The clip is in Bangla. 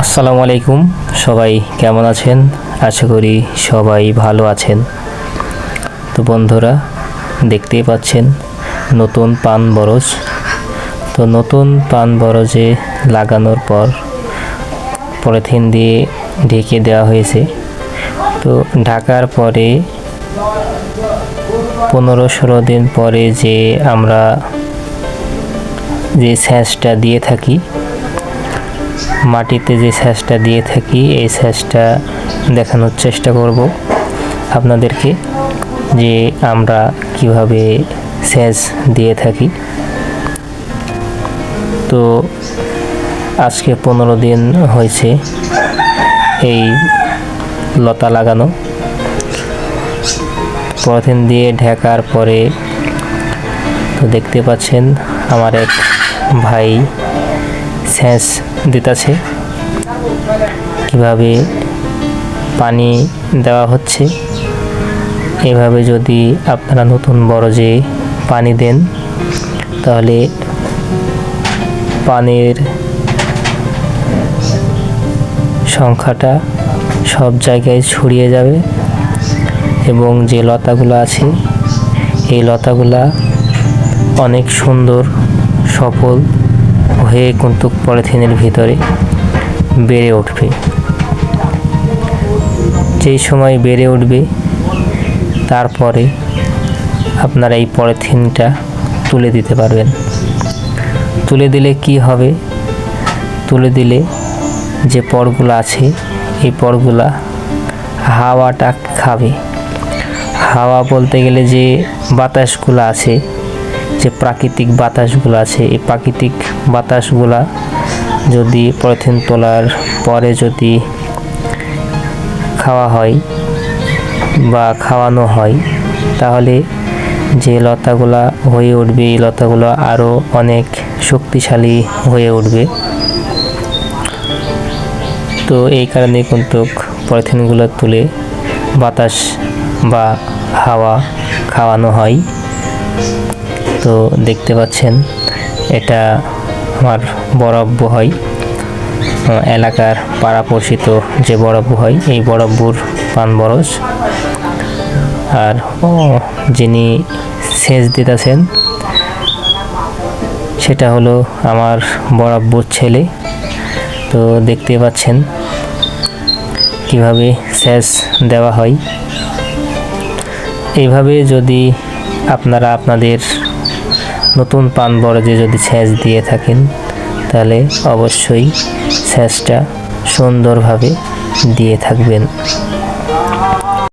আসসালামু আলাইকুম, সবাই কেমন আছেন? আশা করি সবাই ভালো আছেন। তো বন্ধুরা, দেখতেই পাচ্ছেন নতুন পান বরজ। তো নতুন পান বরজে লাগানোর পর পলিথিন দিয়ে ঢেকে দেওয়া হয়েছে। তো ঢাকার পরে 15-16 দিন পরে যে আমরা যে স্যাঁচটা দিয়ে থাকি, মাটিতে যে স্যাঁচটা দিয়ে থাকি, এই স্যাঁচটা দেখানোর চেষ্টা করব আপনাদেরকে যে আমরা কিভাবে স্যাঁচ দিয়ে থাকি। তো আজকে 15 দিন হয়েছে এই লতা লাগানো। পলিথিন দিয়ে ঢাকার পরে তো দেখতে পাচ্ছেন আমার এক ভাই স্যাঁচ দিতেছে, কিভাবে পানি দেওয়া হচ্ছে। এভাবে যদি আপনারা নতুন বরজে পানি দেন তাহলে পানির সংখ্যাটা সব জায়গায় ছড়িয়ে যাবে এবং যে লতাগুলো আছে এই লতাগুলা অনেক সুন্দর সফল হয়ে কিন্তু পলিথিনের ভিতরে বেড়ে উঠবে। যেই সময় বেড়ে উঠবে তারপরে আপনারা এই পলিথিনটা তুলে দিতে পারবেন। তুলে দিলে কি হবে? তুলে দিলে যে পরগুলো আছে এই পরগুলা হাওয়াটা খাবে। হাওয়া বলতে গেলে যে বাতাসগুলো আছে, যে প্রাকৃতিক বাতাসগুলো আছে, এই প্রাকৃতিক বাতাসগুলা যদি পলিথিন তোলার পরে যদি খাওয়া হয় বা খাওয়ানো হয় তাহলে যে লতাগুলা হয়ে উঠবে এই লতাগুলো আরও অনেক শক্তিশালী হয়ে উঠবে। তো এই কারণে কিন্তু পলিথিনগুলো তুলে বাতাস বা হাওয়া খাওয়ানো হয়। তো দেখতে পাচ্ছেন এটা আমার বরাব্য হয়, এলাকার পাড়াপড়শিত যে বরাব্য হয় এই বরাব্বুর পান বরজ। আর যিনি সেচ দিতেছেন সেটা হলো আমার বরাব্বুর ছেলে। তো দেখতে পাচ্ছেন কিভাবে সেচ দেওয়া হয়। এইভাবে যদি আপনারা আপনাদের নতুন পান বরজে যদি সেচ দিয়ে থাকেন তাহলে অবশ্যই সেচটা সুন্দরভাবে দিয়ে থাকবেন।